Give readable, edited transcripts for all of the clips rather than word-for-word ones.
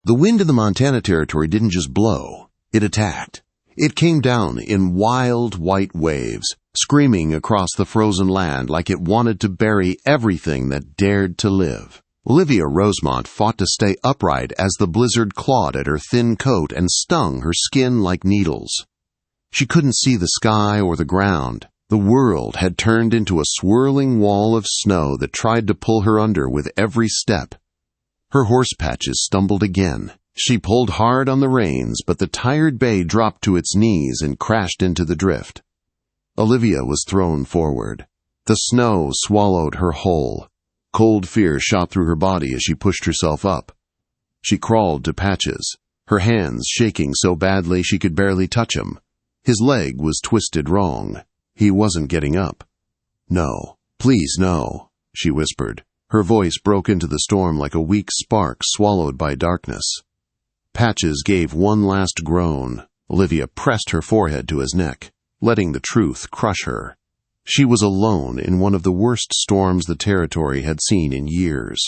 The wind in the Montana Territory didn't just blow, it attacked. It came down in wild white waves, screaming across the frozen land like it wanted to bury everything that dared to live. Olivia Rosemont fought to stay upright as the blizzard clawed at her thin coat and stung her skin like needles. She couldn't see the sky or the ground. The world had turned into a swirling wall of snow that tried to pull her under with every step. Her horse Patches stumbled again. She pulled hard on the reins, but the tired bay dropped to its knees and crashed into the drift. Olivia was thrown forward. The snow swallowed her whole. Cold fear shot through her body as she pushed herself up. She crawled to Patches, her hands shaking so badly she could barely touch him. His leg was twisted wrong. He wasn't getting up. "No, please no," she whispered. Her voice broke into the storm like a weak spark swallowed by darkness. Patches gave one last groan. Olivia pressed her forehead to his neck, letting the truth crush her. She was alone in one of the worst storms the territory had seen in years.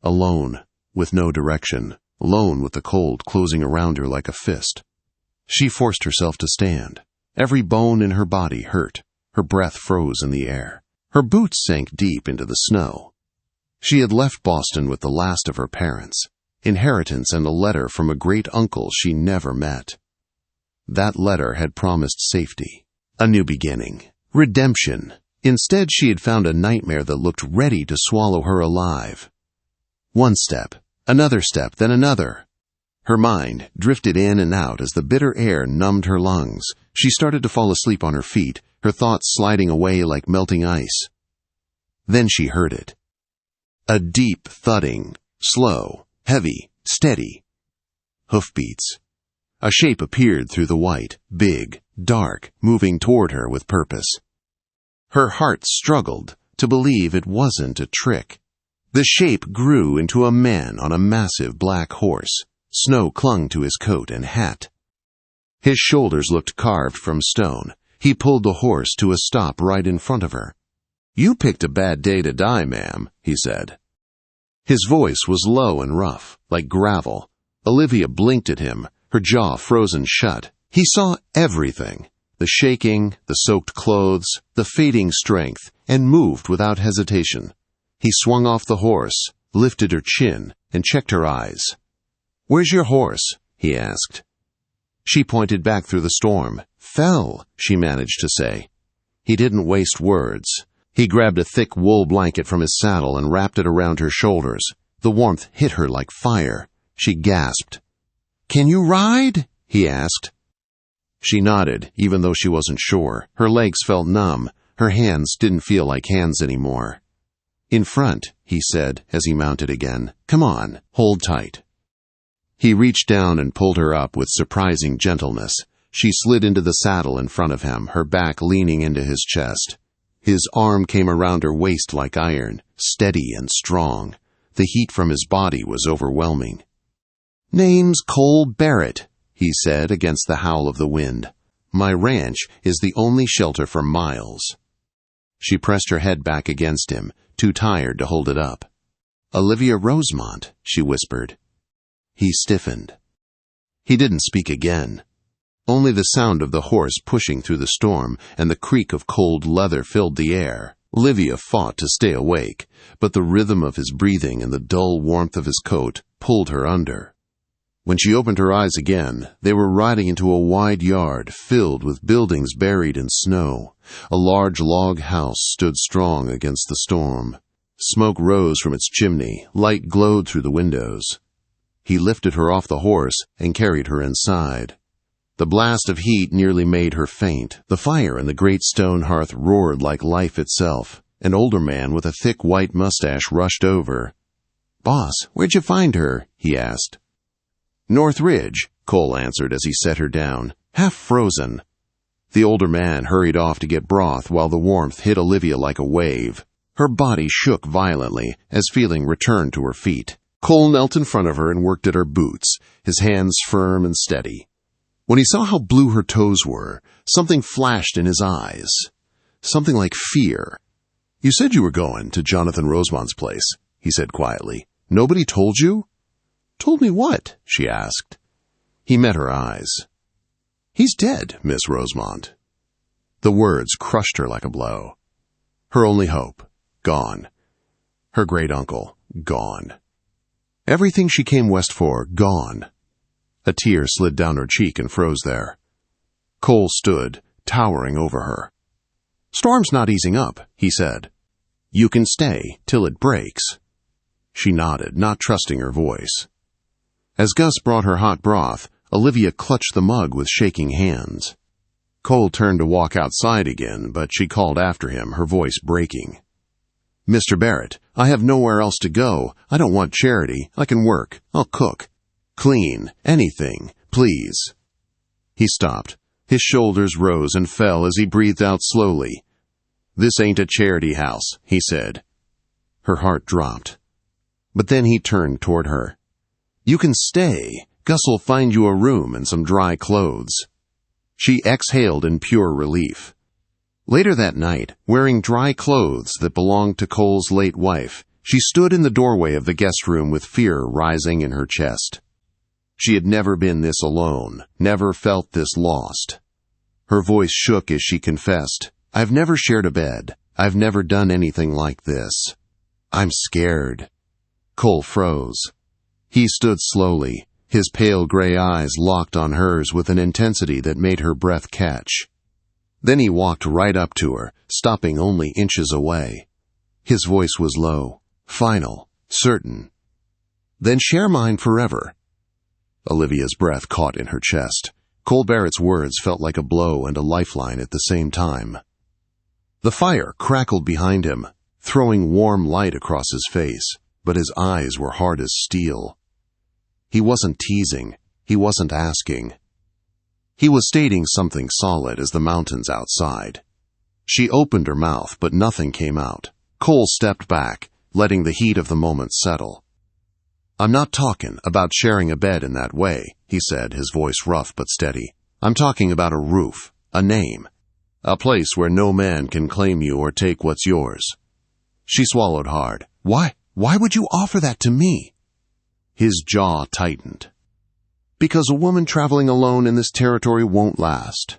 Alone, with no direction, alone with the cold closing around her like a fist. She forced herself to stand. Every bone in her body hurt. Her breath froze in the air. Her boots sank deep into the snow. She had left Boston with the last of her parents, inheritance and a letter from a great uncle she never met. That letter had promised safety, a new beginning, redemption. Instead, she had found a nightmare that looked ready to swallow her alive. One step, another step, then another. Her mind drifted in and out as the bitter air numbed her lungs. She started to fall asleep on her feet, her thoughts sliding away like melting ice. Then she heard it. A deep thudding, slow, heavy, steady. Hoofbeats. A shape appeared through the white, big, dark, moving toward her with purpose. Her heart struggled to believe it wasn't a trick. The shape grew into a man on a massive black horse. Snow clung to his coat and hat. His shoulders looked carved from stone. He pulled the horse to a stop right in front of her. "You picked a bad day to die, ma'am," he said. His voice was low and rough, like gravel. Olivia blinked at him, her jaw frozen shut. He saw everything, the shaking, the soaked clothes, the fading strength, and moved without hesitation. He swung off the horse, lifted her chin, and checked her eyes. "Where's your horse?" he asked. She pointed back through the storm. "Fell," she managed to say. He didn't waste words. He grabbed a thick wool blanket from his saddle and wrapped it around her shoulders. The warmth hit her like fire. She gasped. "Can you ride?" he asked. She nodded, even though she wasn't sure. Her legs felt numb. Her hands didn't feel like hands anymore. "In front," he said as he mounted again. "Come on, hold tight." He reached down and pulled her up with surprising gentleness. She slid into the saddle in front of him, her back leaning into his chest. His arm came around her waist like iron, steady and strong. The heat from his body was overwhelming. "Name's Cole Barrett," he said against the howl of the wind. "My ranch is the only shelter for miles." She pressed her head back against him, too tired to hold it up. "Olivia Rosemont," she whispered. He stiffened. He didn't speak again. Only the sound of the horse pushing through the storm and the creak of cold leather filled the air. Olivia fought to stay awake, but the rhythm of his breathing and the dull warmth of his coat pulled her under. When she opened her eyes again, they were riding into a wide yard filled with buildings buried in snow. A large log house stood strong against the storm. Smoke rose from its chimney, light glowed through the windows. He lifted her off the horse and carried her inside. The blast of heat nearly made her faint. The fire in the great stone hearth roared like life itself. An older man with a thick white mustache rushed over. "Boss, where'd you find her?" he asked. "North Ridge," Cole answered as he set her down, half frozen. The older man hurried off to get broth while the warmth hit Olivia like a wave. Her body shook violently as feeling returned to her feet. Cole knelt in front of her and worked at her boots, his hands firm and steady. When he saw how blue her toes were, something flashed in his eyes. Something like fear. "You said you were going to Jonathan Rosemont's place," he said quietly. "Nobody told you?" Told me what? She asked. He met her eyes. He's dead, Miss Rosemont. The words crushed her like a blow. Her only hope, gone. Her great-uncle, gone. Everything she came west for, gone. A tear slid down her cheek and froze there. Cole stood, towering over her. Storm's not easing up, he said. You can stay till it breaks. She nodded, not trusting her voice. As Gus brought her hot broth, Olivia clutched the mug with shaking hands. Cole turned to walk outside again, but she called after him, her voice breaking. Mr. Barrett, I have nowhere else to go. I don't want charity. I can work. I'll cook. Clean. Anything. Please. He stopped. His shoulders rose and fell as he breathed out slowly. This ain't a charity house, he said. Her heart dropped. But then he turned toward her. You can stay. Gus will find you a room and some dry clothes. She exhaled in pure relief. Later that night, wearing dry clothes that belonged to Cole's late wife, she stood in the doorway of the guest room with fear rising in her chest. She had never been this alone, never felt this lost. Her voice shook as she confessed, I've never shared a bed. I've never done anything like this. I'm scared. Cole froze. He stood slowly, his pale gray eyes locked on hers with an intensity that made her breath catch. Then he walked right up to her, stopping only inches away. His voice was low, final, certain. Then share mine forever. Olivia's breath caught in her chest. Cole Barrett's words felt like a blow and a lifeline at the same time. The fire crackled behind him, throwing warm light across his face, but his eyes were hard as steel. He wasn't teasing. He wasn't asking. He was stating something solid as the mountains outside. She opened her mouth, but nothing came out. Cole stepped back, letting the heat of the moment settle. I'm not talking about sharing a bed in that way, he said, his voice rough but steady. I'm talking about a roof, a name, a place where no man can claim you or take what's yours. She swallowed hard. Why would you offer that to me? His jaw tightened. Because a woman traveling alone in this territory won't last.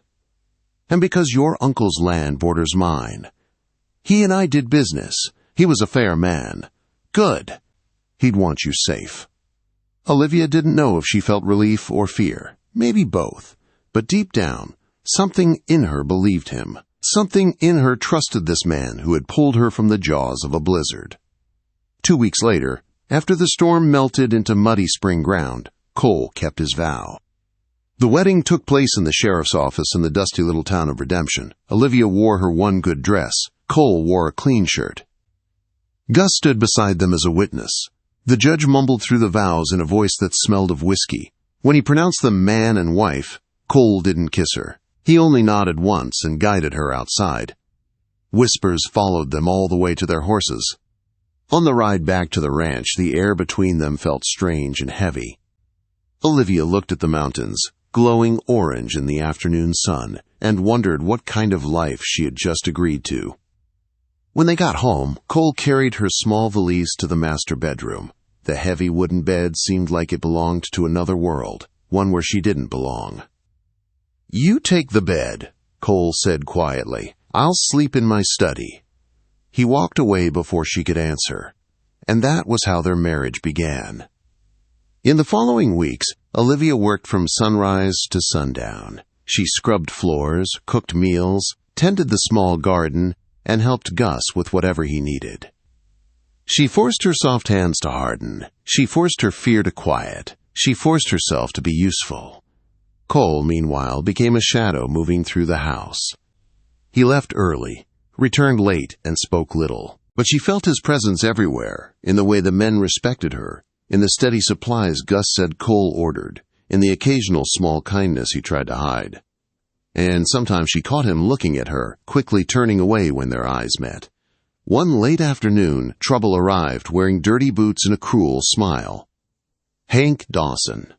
And because your uncle's land borders mine. He and I did business. He was a fair man. Good. He'd want you safe. Olivia didn't know if she felt relief or fear. Maybe both. But deep down, something in her believed him. Something in her trusted this man who had pulled her from the jaws of a blizzard. 2 weeks later, after the storm melted into muddy spring ground, Cole kept his vow. The wedding took place in the sheriff's office in the dusty little town of Redemption. Olivia wore her one good dress. Cole wore a clean shirt. Gus stood beside them as a witness. The judge mumbled through the vows in a voice that smelled of whiskey. When he pronounced them man and wife, Cole didn't kiss her. He only nodded once and guided her outside. Whispers followed them all the way to their horses. On the ride back to the ranch, the air between them felt strange and heavy. Olivia looked at the mountains, glowing orange in the afternoon sun, and wondered what kind of life she had just agreed to. When they got home, Cole carried her small valise to the master bedroom. The heavy wooden bed seemed like it belonged to another world, one where she didn't belong. You take the bed, Cole said quietly. I'll sleep in my study. He walked away before she could answer. And that was how their marriage began. In the following weeks, Olivia worked from sunrise to sundown. She scrubbed floors, cooked meals, tended the small garden, and helped Gus with whatever he needed. She forced her soft hands to harden. She forced her fear to quiet. She forced herself to be useful. Cole, meanwhile, became a shadow moving through the house. He left early, returned late, and spoke little. But she felt his presence everywhere, in the way the men respected her, in the steady supplies Gus said Cole ordered, in the occasional small kindness he tried to hide. And sometimes she caught him looking at her, quickly turning away when their eyes met. One late afternoon, Trouble arrived, wearing dirty boots and a cruel smile. Hank Dawson.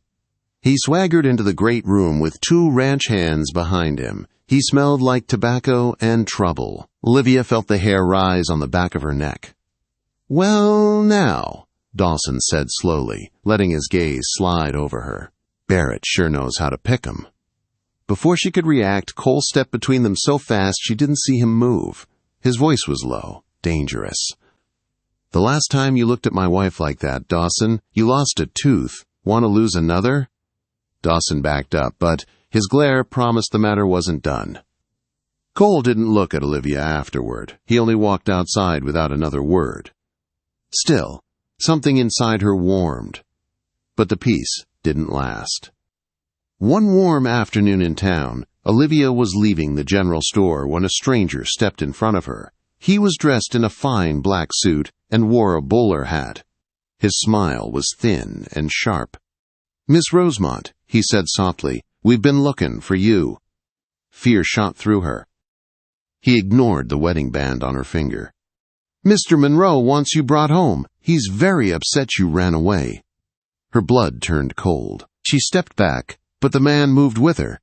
He swaggered into the great room with 2 ranch hands behind him. He smelled like tobacco and trouble. Olivia felt the hair rise on the back of her neck. Well, now, Dawson said slowly, letting his gaze slide over her. "Barrett sure knows how to pick 'em." Before she could react, Cole stepped between them so fast she didn't see him move. His voice was low, dangerous. "The last time you looked at my wife like that, Dawson, you lost a tooth. Want to lose another?" Dawson backed up, but his glare promised the matter wasn't done. Cole didn't look at Olivia afterward. He only walked outside without another word. Still, something inside her warmed. But the peace didn't last. One warm afternoon in town, Olivia was leaving the general store when a stranger stepped in front of her. He was dressed in a fine black suit and wore a bowler hat. His smile was thin and sharp. "Miss Rosemont," he said softly, "we've been looking for you." Fear shot through her. He ignored the wedding band on her finger. "Mr. Monroe wants you brought home. He's very upset you ran away." Her blood turned cold. She stepped back, but the man moved with her.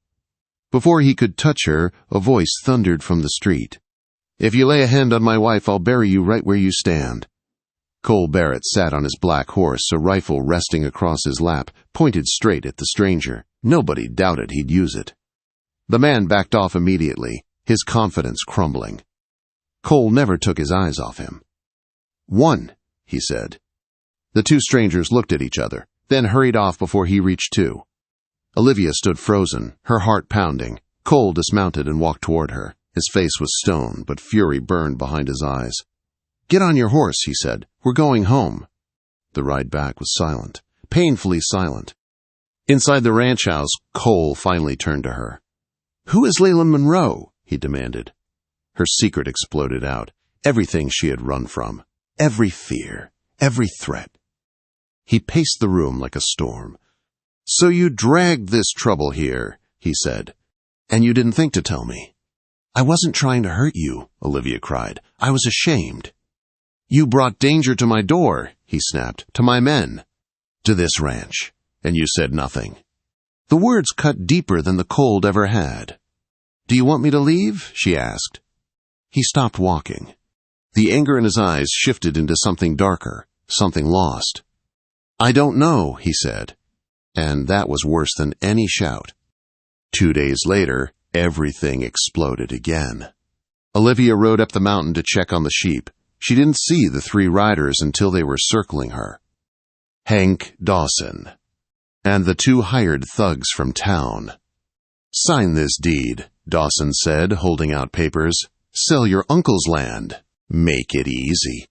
Before he could touch her, a voice thundered from the street. "If you lay a hand on my wife, I'll bury you right where you stand." Cole Barrett sat on his black horse, a rifle resting across his lap, pointed straight at the stranger. Nobody doubted he'd use it. The man backed off immediately, his confidence crumbling. Cole never took his eyes off him. "One," he said. The two strangers looked at each other, then hurried off before he reached two. Olivia stood frozen, her heart pounding. Cole dismounted and walked toward her. His face was stone, but fury burned behind his eyes. "Get on your horse," he said. "We're going home." The ride back was silent, painfully silent. Inside the ranch house, Cole finally turned to her. "Who is Leland Monroe?" he demanded. Her secret exploded out, everything she had run from, every fear, every threat. He paced the room like a storm. "So you dragged this trouble here," he said, "and you didn't think to tell me." "I wasn't trying to hurt you," Olivia cried. "I was ashamed." "You brought danger to my door," he snapped, "to my men, to this ranch, and you said nothing." The words cut deeper than the cold ever had. "Do you want me to leave?" she asked. He stopped walking. The anger in his eyes shifted into something darker, something lost. "I don't know," he said, and that was worse than any shout. 2 days later, everything exploded again. Olivia rode up the mountain to check on the sheep. She didn't see the 3 riders until they were circling her. Hank Dawson, and the 2 hired thugs from town. "Sign this deed," Dawson said, holding out papers. "Sell your uncle's land. Make it easy."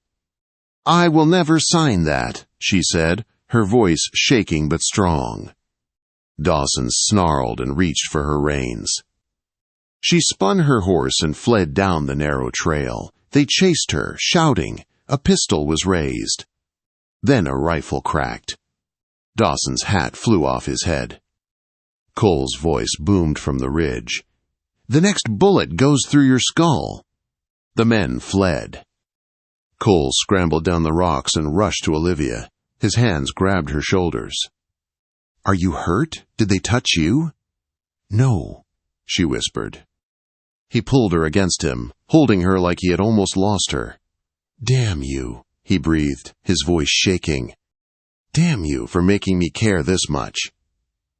"I will never sign that," she said, her voice shaking but strong. Dawson snarled and reached for her reins. She spun her horse and fled down the narrow trail. They chased her, shouting. A pistol was raised. Then a rifle cracked. Dawson's hat flew off his head. Cole's voice boomed from the ridge. "The next bullet goes through your skull." The men fled. Cole scrambled down the rocks and rushed to Olivia. His hands grabbed her shoulders. "Are you hurt? Did they touch you?" "No," she whispered. He pulled her against him, holding her like he had almost lost her. "Damn you," he breathed, his voice shaking. "Damn you for making me care this much."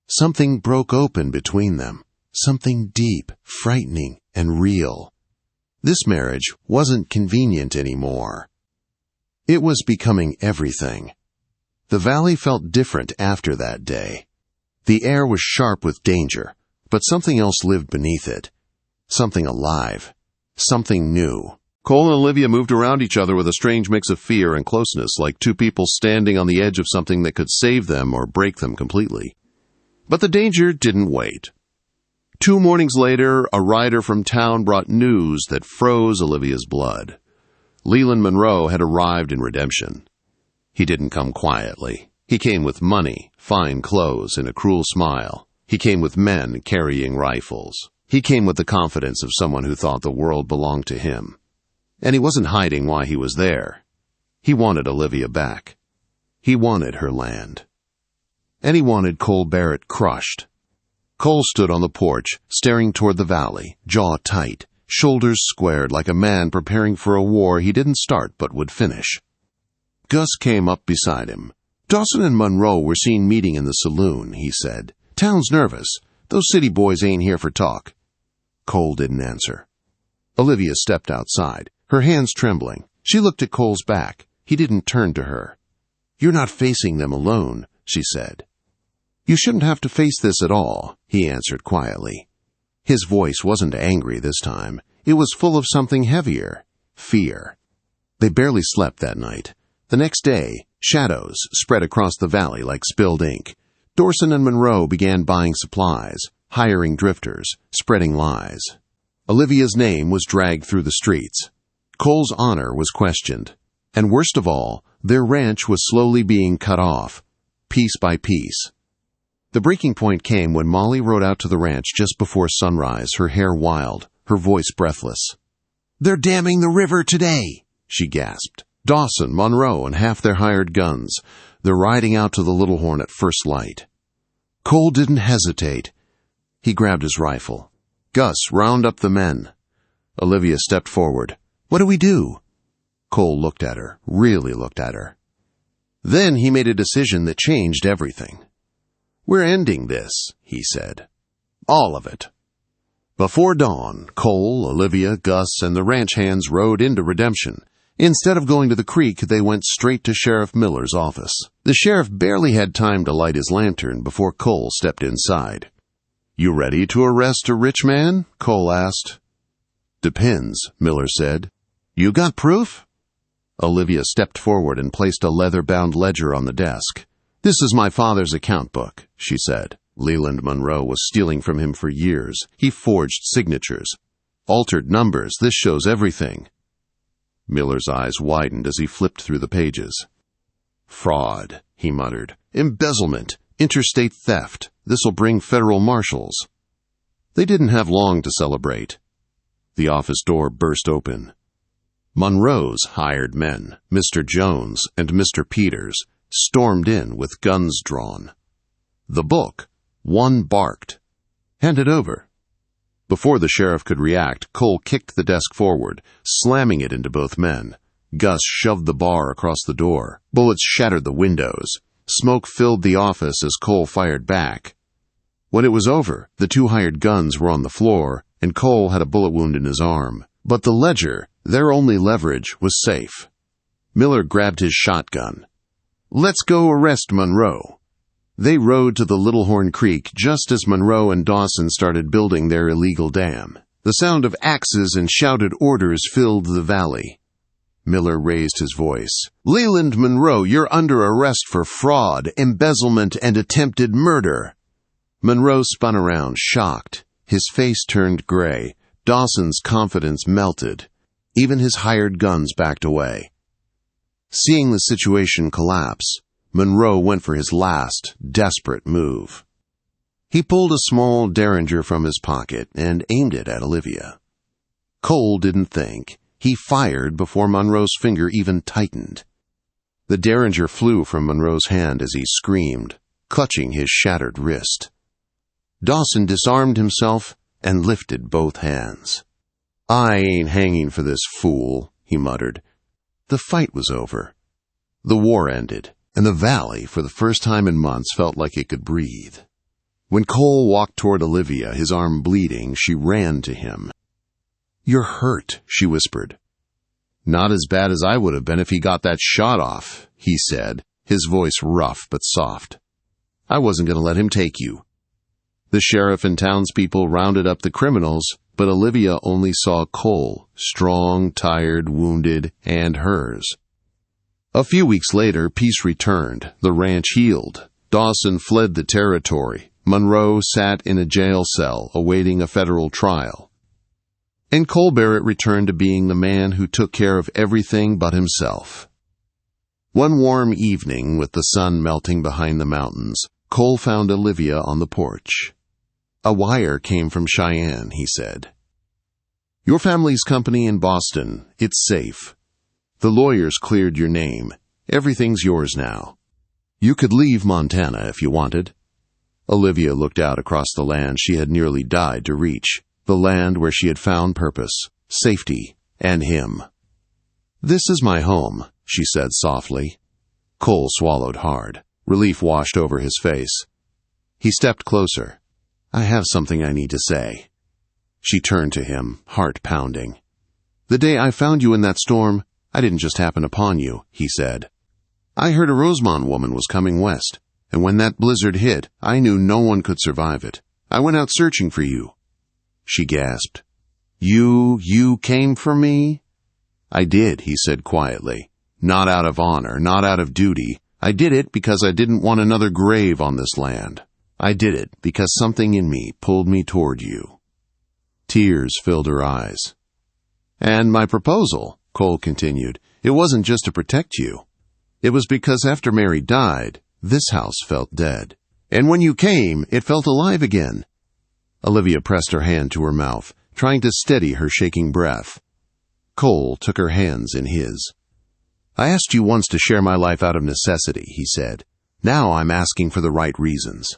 Something broke open between them, something deep, frightening, and real. This marriage wasn't convenient anymore. It was becoming everything. The valley felt different after that day. The air was sharp with danger, but something else lived beneath it. Something alive. Something new. Cole and Olivia moved around each other with a strange mix of fear and closeness, like 2 people standing on the edge of something that could save them or break them completely. But the danger didn't wait. 2 mornings later, a rider from town brought news that froze Olivia's blood. Leland Monroe had arrived in redemption. He didn't come quietly. He came with money, fine clothes, and a cruel smile. He came with men carrying rifles. He came with the confidence of someone who thought the world belonged to him. And he wasn't hiding why he was there. He wanted Olivia back. He wanted her land. And he wanted Cole Barrett crushed. Cole stood on the porch, staring toward the valley, jaw tight, shoulders squared like a man preparing for a war he didn't start but would finish. Gus came up beside him. "Dawson and Monroe were seen meeting in the saloon," he said. "Town's nervous. Those city boys ain't here for talk." Cole didn't answer. Olivia stepped outside, her hands trembling. She looked at Cole's back. He didn't turn to her. "You're not facing them alone," she said. "You shouldn't have to face this at all," he answered quietly. His voice wasn't angry this time. It was full of something heavier, fear. They barely slept that night. The next day, shadows spread across the valley like spilled ink. Dawson and Monroe began buying supplies, hiring drifters, spreading lies. Olivia's name was dragged through the streets. Cole's honor was questioned. And worst of all, their ranch was slowly being cut off, piece by piece. The breaking point came when Molly rode out to the ranch just before sunrise, her hair wild, her voice breathless. "They're damming the river today," she gasped. "Dawson, Monroe, and half their hired guns. They're riding out to the Little Horn at first light." Cole didn't hesitate. He grabbed his rifle. "Gus, round up the men." Olivia stepped forward. "What do we do?" Cole looked at her, really looked at her. Then he made a decision that changed everything. "We're ending this," he said. "All of it." Before dawn, Cole, Olivia, Gus, and the ranch hands rode into Redemption. Instead of going to the creek, they went straight to Sheriff Miller's office. The sheriff barely had time to light his lantern before Cole stepped inside. "You ready to arrest a rich man?" Cole asked. "Depends," Miller said. "You got proof?" Olivia stepped forward and placed a leather-bound ledger on the desk. "This is my father's account book," she said. Leland Monroe was stealing from him for years. He forged signatures, altered numbers. This shows everything. Miller's eyes widened as he flipped through the pages. "Fraud," he muttered. "Embezzlement. Interstate theft. This'll bring federal marshals." They didn't have long to celebrate. The office door burst open. Monroe's hired men, Mr. Jones and Mr. Peters, stormed in with guns drawn. The book, one barked. "Hand it over." Before the sheriff could react, Cole kicked the desk forward, slamming it into both men. Gus shoved the bar across the door. Bullets shattered the windows. Smoke filled the office as Cole fired back. When it was over, the two hired guns were on the floor, and Cole had a bullet wound in his arm. But the ledger, their only leverage, was safe. Miller grabbed his shotgun. "Let's go arrest Monroe." They rode to the Little Horn Creek just as Monroe and Dawson started building their illegal dam. The sound of axes and shouted orders filled the valley. Miller raised his voice. "Leland Monroe, you're under arrest for fraud, embezzlement, and attempted murder." Monroe spun around, shocked. His face turned gray. Dawson's confidence melted. Even his hired guns backed away. Seeing the situation collapse, Monroe went for his last, desperate move. He pulled a small derringer from his pocket and aimed it at Olivia. Cole didn't think. He fired before Monroe's finger even tightened. The derringer flew from Monroe's hand as he screamed, clutching his shattered wrist. Dawson disarmed himself and lifted both hands. "I ain't hanging for this fool," he muttered. The fight was over. The war ended, and the valley, for the first time in months, felt like it could breathe. When Cole walked toward Olivia, his arm bleeding, she ran to him. "You're hurt," she whispered. "Not as bad as I would have been if he got that shot off," he said, his voice rough but soft. "I wasn't going to let him take you." The sheriff and townspeople rounded up the criminals, but Olivia only saw Cole, strong, tired, wounded, and hers. A few weeks later, peace returned. The ranch healed. Dawson fled the territory. Monroe sat in a jail cell, awaiting a federal trial. And Cole Barrett returned to being the man who took care of everything but himself. One warm evening, with the sun melting behind the mountains, Cole found Olivia on the porch. "A wire came from Cheyenne," he said. "Your family's company in Boston. It's safe. The lawyers cleared your name. Everything's yours now. You could leave Montana if you wanted." Olivia looked out across the land she had nearly died to reach, the land where she had found purpose, safety, and him. "This is my home," she said softly. Cole swallowed hard. Relief washed over his face. He stepped closer. "I have something I need to say." She turned to him, heart pounding. "The day I found you in that storm, I didn't just happen upon you," he said. "I heard a Rosemont woman was coming west, and when that blizzard hit, I knew no one could survive it. I went out searching for you." She gasped. You came for me?" "I did," he said quietly. "Not out of honor, not out of duty. I did it because I didn't want another grave on this land. I did it because something in me pulled me toward you." Tears filled her eyes. "And my proposal," Cole continued, "it wasn't just to protect you. It was because after Mary died, this house felt dead. And when you came, it felt alive again." Olivia pressed her hand to her mouth, trying to steady her shaking breath. Cole took her hands in his. "I asked you once to share my life out of necessity," he said. "Now I'm asking for the right reasons."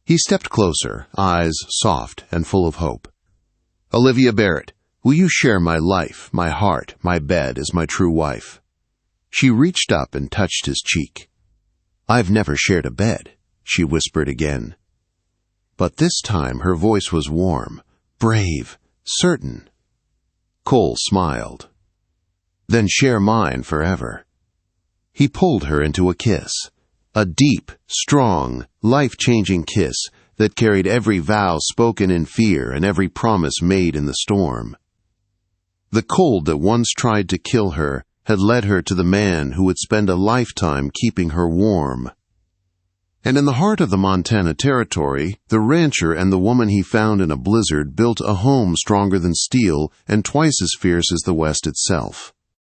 He stepped closer, eyes soft and full of hope. "Olivia Barrett, will you share my life, my heart, my bed as my true wife?" She reached up and touched his cheek. "I've never shared a bed," she whispered again. But this time her voice was warm, brave, certain. Cole smiled. "Then share mine forever." He pulled her into a kiss, a deep, strong, life-changing kiss that carried every vow spoken in fear and every promise made in the storm. The cold that once tried to kill her had led her to the man who would spend a lifetime keeping her warm. And in the heart of the Montana Territory, the rancher and the woman he found in a blizzard built a home stronger than steel and twice as fierce as the West itself.